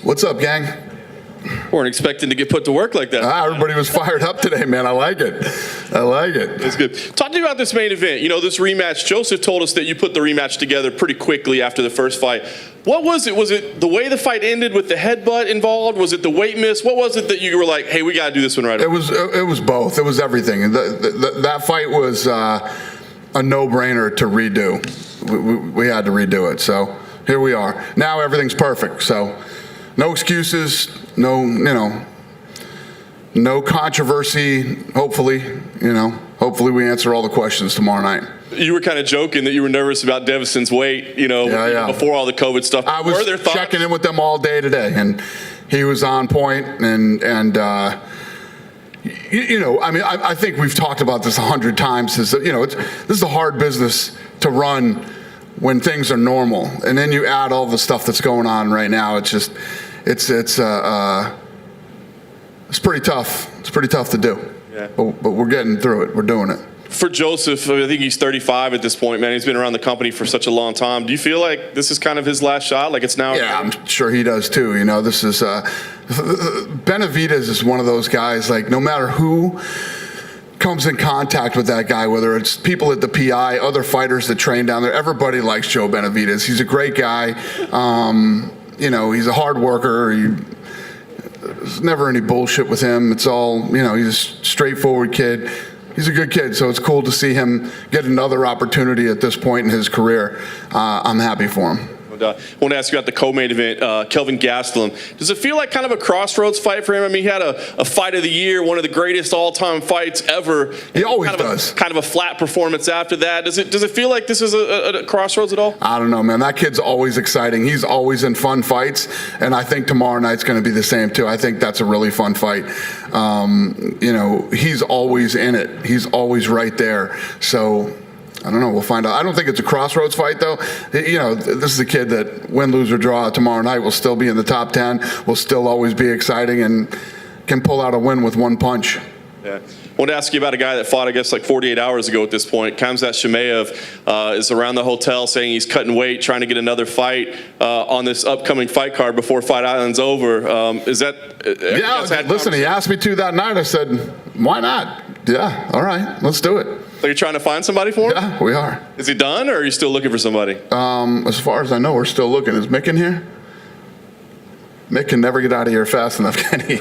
What's up, gang? Weren't expecting to get put to work like that. Everybody was fired up today, man. I like it. I like it. That's good. Talk to me about this main event. You know, this rematch. Joseph told us that you put the rematch together pretty quickly after the first fight. What was it? Was it the way the fight ended with the headbutt involved? Was it the weight miss? What was it that you were like, hey, we got to do this one right away? It was both. It was everything. That fight was a no-brainer to redo. We had to redo it. So here we are. Now everything's perfect. So no excuses. No controversy. Hopefully we answer all the questions tomorrow night. You were kind of joking that you were nervous about Devison's weight, before all the COVID stuff. I was checking in with them all day today, and he was on point. I think we've talked about this 100 times. This is a hard business to run when things are normal, and then you add all the stuff that's going on right now. It's just, it's pretty tough. It's pretty tough to do. Yeah. But we're getting through it. We're doing it. For Joseph, I think he's 35 at this point, man. He's been around the company for such a long time. Do you feel like this is kind of his last shot? Like it's now? Yeah, I'm sure he does too. This is Benavidez is one of those guys. Like no matter who comes in contact with that guy, whether it's people at the PI, other fighters that train down there, everybody likes Joe Benavidez. He's a great guy. He's a hard worker. There's never any bullshit with him. It's all, he's a straightforward kid. He's a good kid, so it's cool to see him get another opportunity at this point in his career. I'm happy for him. I want to ask you about the co-main event, Kelvin Gastelum. Does it feel like kind of a crossroads fight for him? I mean, he had a fight of the year, one of the greatest all-time fights ever. He always does. Kind of a flat performance after that. Does it feel like this is a crossroads at all? I don't know, man. That kid's always exciting. He's always in fun fights, and I think tomorrow night's going to be the same too. I think that's a really fun fight. He's always in it. He's always right there. So I don't know. We'll find out. I don't think it's a crossroads fight, though. This is a kid that, win, lose, or draw tomorrow night, will still be in the top 10, will still always be exciting, and can pull out a win with one punch. Yeah. I want to ask you about a guy that fought, I guess, like 48 hours ago at this point. Khamzat Chimaev is around the hotel saying he's cutting weight, trying to get another fight on this upcoming fight card before Fight Island's over. Is that? Yeah, listen, he asked me to that night. I said, why not? Yeah, all right, let's do it. So you're trying to find somebody for him? Yeah, we are. Is he done, or are you still looking for somebody? As far as I know, we're still looking. Is Mick in here? Mick can never get out of here fast enough, can he?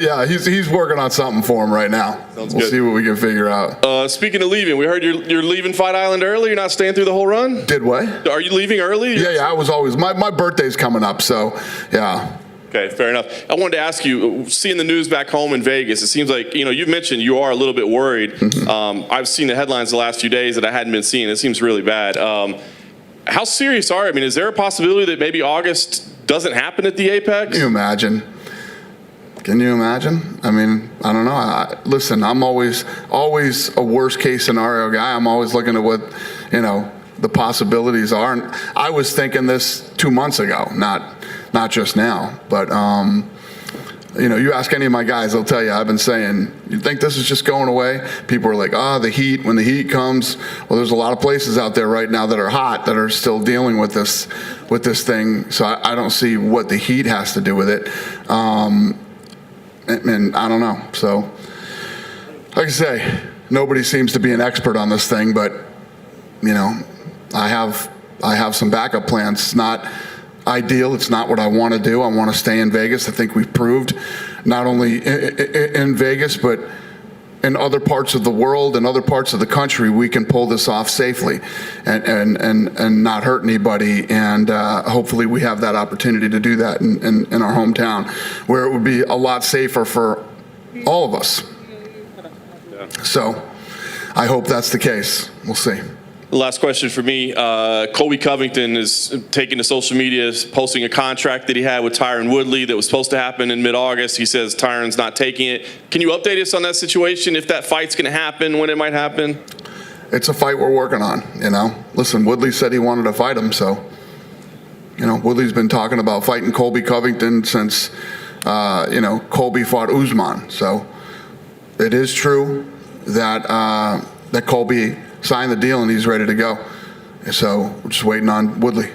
Yeah, he's working on something for him right now. We'll see what we can figure out. Speaking of leaving, we heard you're leaving Fight Island early. You're not staying through the whole run? Did what? Are you leaving early? Yeah, I was always. My birthday's coming up, so yeah. Okay, fair enough. I wanted to ask you, seeing the news back home in Vegas, it seems like, you've mentioned you are a little bit worried. Mm-hmm. I've seen the headlines the last few days that I hadn't been seeing. It seems really bad. How serious are you? I mean, is there a possibility that maybe August doesn't happen at the Apex? Can you imagine? I mean, I don't know. Listen, I'm always a worst case scenario guy. I'm always looking at what, the possibilities are. And I was thinking this 2 months ago, not just now, but you ask any of my guys, they'll tell you, I've been saying, you think this is just going away? People are like, the heat, when the heat comes. Well, there's a lot of places out there right now that are hot that are still dealing with this thing. So I don't see what the heat has to do with it. And I don't know. So like I say, nobody seems to be an expert on this thing, but I have some backup plans. It's not ideal. It's not what I want to do. I want to stay in Vegas. I think we've proved not only in Vegas, but in other parts of the world and other parts of the country, we can pull this off safely and not hurt anybody. And hopefully we have that opportunity to do that in our hometown, where it would be a lot safer for all of us. So I hope that's the case. We'll see. Last question for me. Colby Covington is taking to social media, posting a contract that he had with Tyron Woodley that was supposed to happen in mid-August. He says Tyron's not taking it. Can you update us on that situation, if that fight's going to happen, when it might happen? It's a fight we're working on, Listen, Woodley said he wanted to fight him, so, Woodley's been talking about fighting Colby Covington since, Colby fought Usman. So it is true that that Colby signed the deal and he's ready to go. So we're just waiting on Woodley.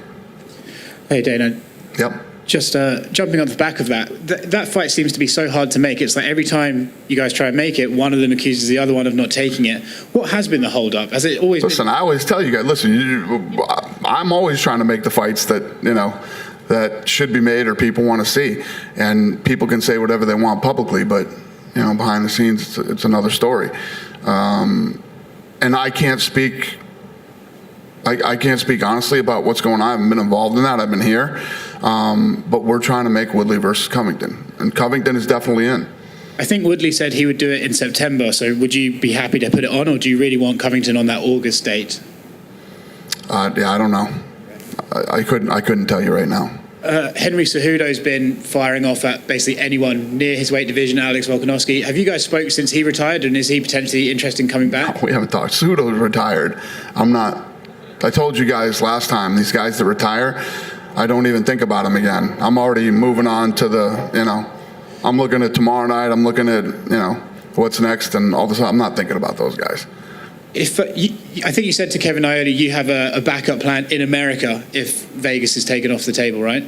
Hey, Dana. Yep. Just jumping on the back of that fight seems to be so hard to make. It's like every time you guys try and make it, one of them accuses the other one of not taking it. What has been the hold-up? Has it always Listen, I always tell you guys, listen, I'm always trying to make the fights that, that should be made or people want to see. And people can say whatever they want publicly, but, behind the scenes, it's another story. And I can't speak honestly about what's going on. I haven't been involved in that. I've been here. But we're trying to make Woodley versus Covington. And Covington is definitely in. I think Woodley said he would do it in September. So would you be happy to put it on, or do you really want Covington on that August date? Yeah, I don't know. I couldn't tell you right now. Henry Cejudo's been firing off at basically anyone near his weight division, Alex Volkanovski. Have you guys spoke since he retired, and is he potentially interested in coming back? We haven't talked. Cejudo's retired. I told you guys last time, these guys that retire, I don't even think about them again. I'm already moving on to I'm looking at tomorrow night. I'm looking at, what's next and all this. I'm not thinking about those guys. I think you said to Kevin Iodi you have a backup plan in America if Vegas is taken off the table, right?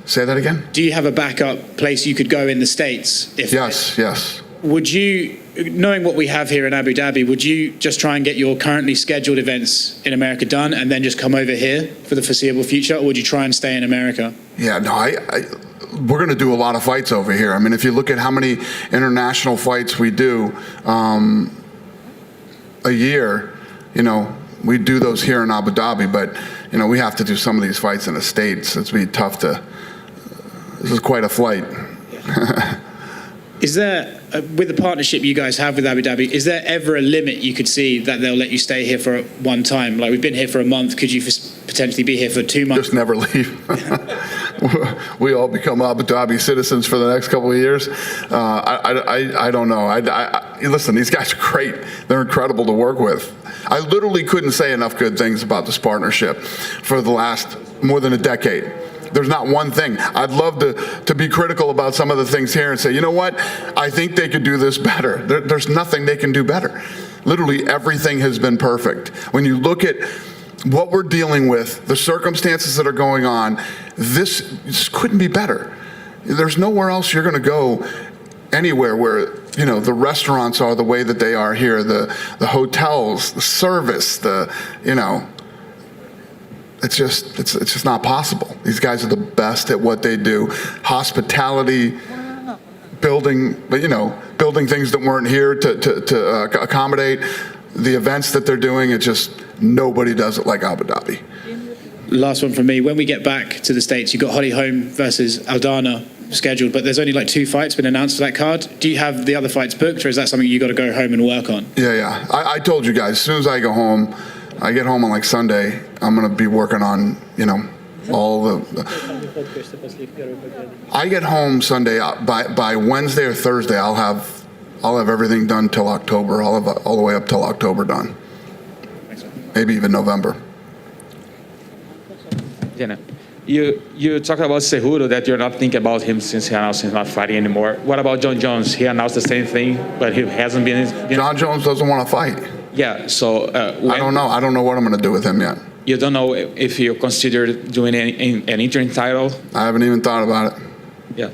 Say that again? Do you have a backup place you could go in the States? Yes. Would you, knowing what we have here in Abu Dhabi, would you just try and get your currently scheduled events in America done and then just come over here for the foreseeable future, or would you try and stay in America? Yeah, no, we're going to do a lot of fights over here. I mean, if you look at how many international fights we do a year, we do those here in Abu Dhabi, but, we have to do some of these fights in the States. It's be tough this is quite a flight. Yeah. Is there, with the partnership you guys have with Abu Dhabi, is there ever a limit you could see that they'll let you stay here for one time? Like, we've been here for a month. Could you potentially be here for 2 months? Just never leave. We all become Abu Dhabi citizens for the next couple of years. I don't know. Listen, these guys are great. They're incredible to work with. I literally couldn't say enough good things about this partnership for the last more than a decade. There's not one thing. I'd love to be critical about some of the things here and say, you know what? I think they could do this better. There's nothing they can do better. Literally everything has been perfect. When you look at what we're dealing with, the circumstances that are going on, this couldn't be better. There's nowhere else you're going to go anywhere where, the restaurants are the way that they are here, the hotels, the service, it's just not possible. These guys are the best at what they do. Hospitality, building things that weren't here to accommodate the events that they're doing. It's just nobody does it like Abu Dhabi. Last one from me. When we get back to the States, you've got Holly Holm versus Aldana scheduled, but there's only like 2 fights been announced for that card. Do you have the other fights booked, or is that something you got to go home and work on? Yeah. I told you guys, as soon as I get home on like Sunday, I'm going to be working on, all I get home Sunday, by Wednesday or Thursday, I'll have everything done till October. I'll have all the way up till October done. Maybe even November. Dana, you talked about Cejudo, that you're not thinking about him since he announced he's not fighting anymore. What about John Jones? He announced the same thing, but he hasn't been. John Jones doesn't want to fight. Yeah, so I don't know. I don't know what I'm going to do with him yet. You don't know if you consider doing an interim title? I haven't even thought about it. Yeah.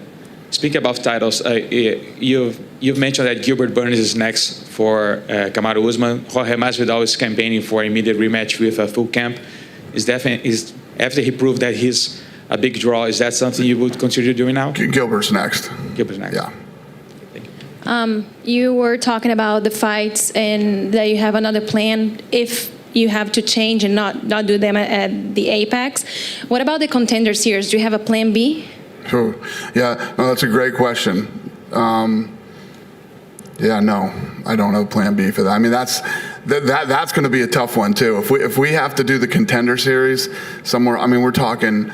Speaking about titles, you've mentioned that Gilbert Burns is next for Kamaru Usman. Jorge Masvidal is campaigning for an immediate rematch with Full Camp. After he proved that he's a big draw, is that something you would consider doing now? Gilbert's next. Gilbert's next. Yeah. You were talking about the fights and that you have another plan if you have to change and not do them at the Apex. What about the Contender Series? Do you have a plan B? Sure. Yeah, no, that's a great question. Yeah, no, I don't have plan B for that. I mean, that's going to be a tough one too. If we have to do the Contender Series somewhere, I mean, we're talking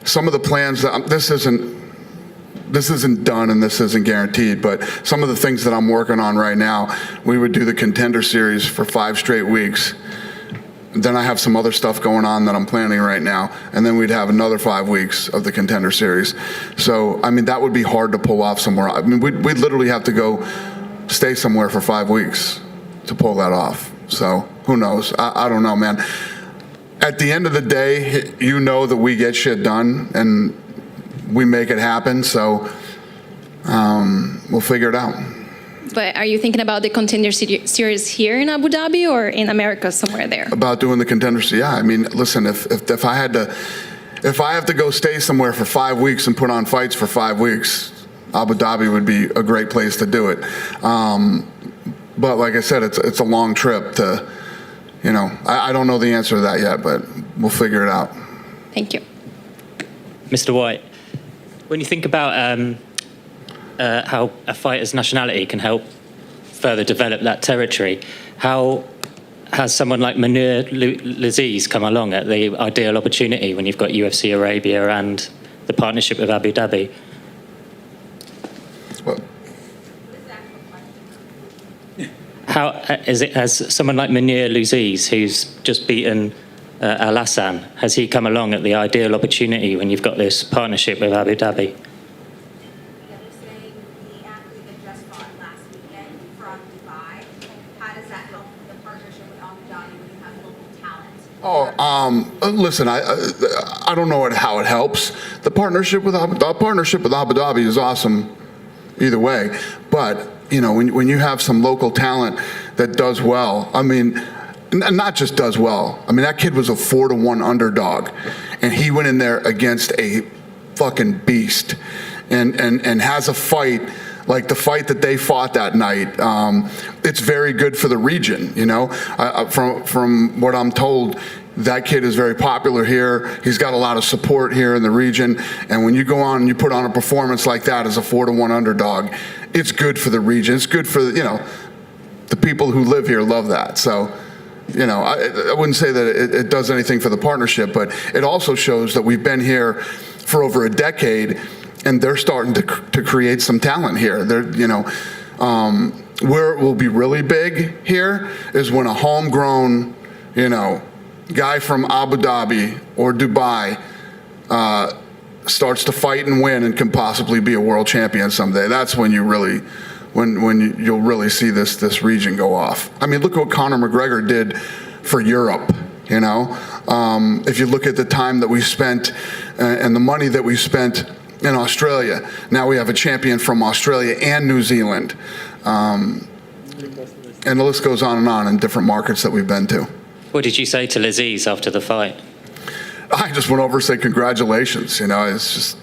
some of the plans that this isn't done and this isn't guaranteed, but some of the things that I'm working on right now, we would do the Contender Series for 5 straight weeks. Then I have some other stuff going on that I'm planning right now, and then we'd have another 5 weeks of the Contender Series. So, I mean, that would be hard to pull off somewhere. I mean, we'd literally have to go stay somewhere for 5 weeks to pull that off. So, who knows? I don't know, man. at the end of the day, you know that we get shit done and we make it happen. So we'll figure it out. But are you thinking about the Contender Series here in Abu Dhabi or in America somewhere there? About doing the Contenders, yeah. I mean, listen, if I have to go stay somewhere for 5 weeks and put on fights for 5 weeks, Abu Dhabi would be a great place to do it. But like I said, it's a long trip to, you know, I don't know the answer to that yet, but we'll figure it out. Thank you. Mr. White, when you think about how a fighter's nationality can help further develop that territory, how has someone like Manur Laziz come along at the ideal opportunity when you've got UFC Arabia and the partnership with Abu Dhabi? Well, How has someone like Manur Laziz, who's just beaten Al Hassan, has he come along at the ideal opportunity when you've got this partnership with Abu Dhabi? Listen, I don't know how it helps. The partnership with Abu Dhabi is awesome either way. But, you know, when you have some local talent that does well, I mean, not just does well. I mean, that kid was a 4-1 underdog, and he went in there against a fucking beast and has a fight like the fight that they fought that night. It's very good for the region, you know. From what I'm told, that kid is very popular here. He's got a lot of support here in the region. And when you go on and you put on a performance like that as a 4-1 underdog, it's good for the region. It's good for, you know, the people who live here love that. So, you know, I wouldn't say that it does anything for the partnership, but it also shows that we've been here for over a decade, and they're starting to create some talent here. They're, you know, where it will be really big here is when a homegrown, you know, guy from Abu Dhabi or Dubai starts to fight and win and can possibly be a world champion someday. That's when you really, you'll really see this region go off. I mean, look at what Conor McGregor did for Europe. You know, if you look at the time that we spent and the money that we spent in Australia, now we have a champion from Australia and New Zealand, and the list goes on in different markets that we've been to. What did you say to Laziz after the fight? I just went over and said congratulations. You know, it's just,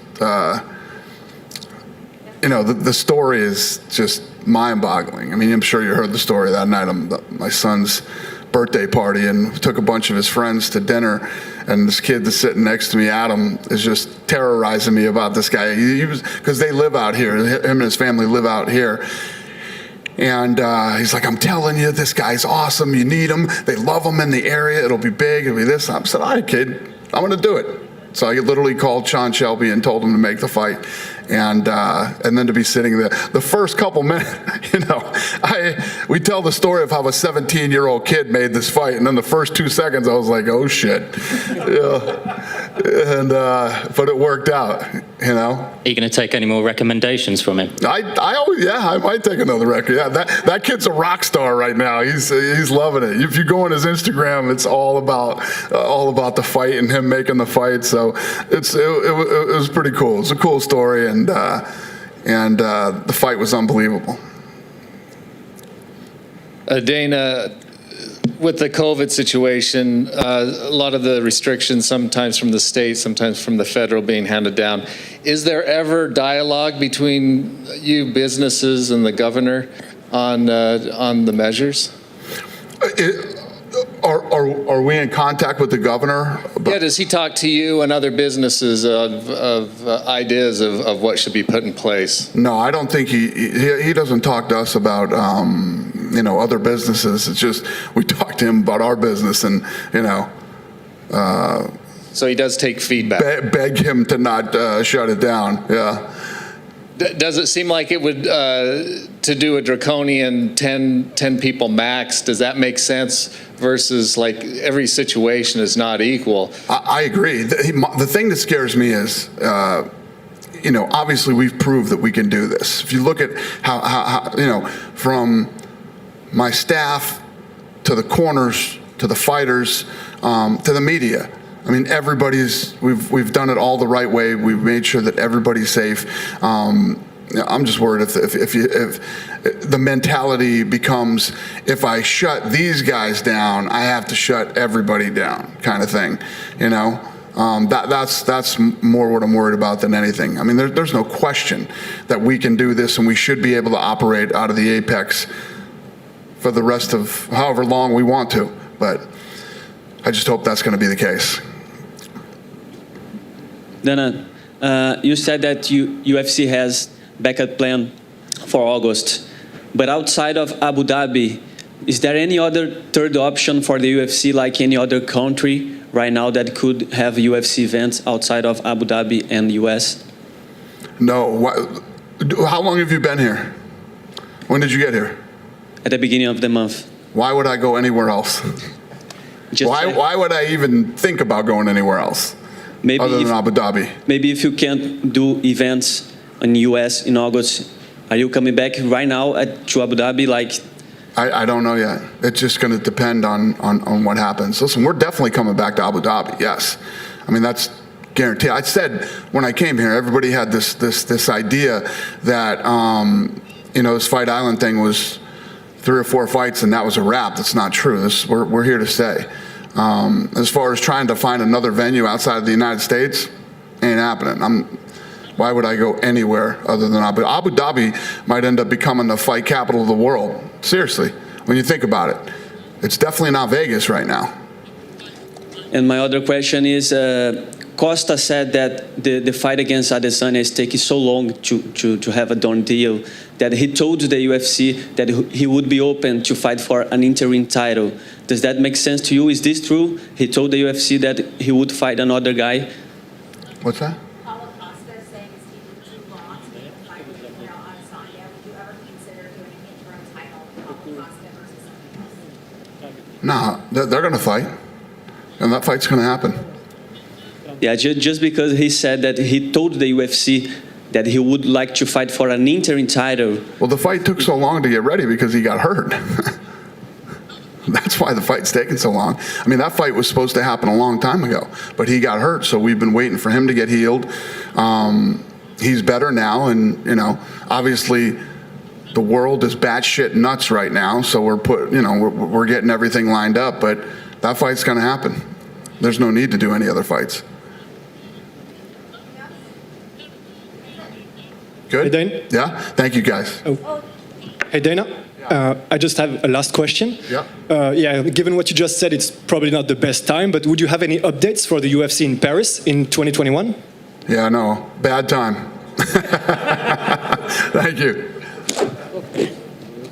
you know, the story is just mind-boggling. I mean, I'm sure you heard the story that night. My son's birthday party, and took a bunch of his friends to dinner, and this kid that's sitting next to me, Adam, is just terrorizing me about this guy. He was, because they live out here. Him and his family live out here. And he's like, I'm telling you, this guy's awesome. You need him. They love him in the area. It'll be big. It'll be this. I said, all right, kid, I'm going to do it. So I literally called Sean Shelby and told him to make the fight. And then to be sitting there, the first couple minutes, you know, we tell the story of how a 17-year-old kid made this fight, and then the first 2 seconds I was like, oh shit, yeah. And but it worked out, you know. Are you going to take any more recommendations from him? I might take another record. Yeah, that kid's a rock star right now. He's loving it. If you go on his Instagram, it's all about the fight and him making the fight. So it was pretty cool. It's a cool story. And the fight was unbelievable. Dana, with the COVID situation, a lot of the restrictions, sometimes from the state, sometimes from the federal, being handed down. Is there ever dialogue between you businesses and the governor on the measures? Are we in contact with the governor? Yeah, does he talk to you and other businesses of ideas of what should be put in place? No, I don't think he doesn't talk to us about you know, other businesses. It's just we talk to him about our business, and you know. So he does take feedback. Beg him to not shut it down. Yeah. Does it seem like it would, to do a draconian 10 people max, does that make sense versus like every situation is not equal? I agree. The thing that scares me is, you know, obviously we've proved that we can do this. If you look at how you know, from my staff to the corners to the fighters, to the media. I mean, we've done it all the right way. We've made sure that everybody's safe. I'm just worried if the mentality becomes, if I shut these guys down, I have to shut everybody down, kind of thing. You know, that's more what I'm worried about than anything. I mean, there's no question that we can do this, and we should be able to operate out of the Apex for the rest of however long we want to. But I just hope that's going to be the case. Dana, you said that UFC has backup plan for August, but outside of Abu Dhabi, is there any other third option for the UFC, like any other country right now that could have UFC events outside of Abu Dhabi and US? No. How long have you been here? When did you get here? At the beginning of the month. Why would I go anywhere else? Why would I even think about going anywhere else other than Abu Dhabi? Maybe if you can't do events in US in August, are you coming back right now to Abu Dhabi? I don't know yet. It's just going to depend on what happens. Listen, we're definitely coming back to Abu Dhabi. Yes, I mean that's guaranteed. I said when I came here, everybody had this idea that this Fight Island thing was 3 or 4 fights and that was a wrap. That's not true. We're here to stay. As far as trying to find another venue outside of the United States, ain't happening. Why would I go anywhere other than Abu Dhabi? Abu Dhabi might end up becoming the fight capital of the world. Seriously, when you think about it. It's definitely not Vegas right now. And my other question is, Costa said that the fight against Adesanya is taking so long to have a done deal that he told the UFC that he would be open to fight for an interim title. Does that make sense to you? Is this true? He told the UFC that he would fight another guy. What's that? No, they're going to fight, and that fight's going to happen. Yeah, just because he said that he told the UFC that he would like to fight for an interim title. Well, the fight took so long to get ready because he got hurt. That's why the fight's taking so long. I mean, that fight was supposed to happen a long time ago, but he got hurt, so we've been waiting for him to get healed. He's better now, and obviously the world is batshit nuts right now, so we're getting everything lined up, but that fight's going to happen. There's no need to do any other fights. Good? Hey, Dana? Yeah? Thank you, guys. Hey, Dana. I just have a last question. Yeah. Given what you just said, it's probably not the best time, but would you have any updates for the UFC in Paris in 2021? Yeah, no. Bad time. Thank you.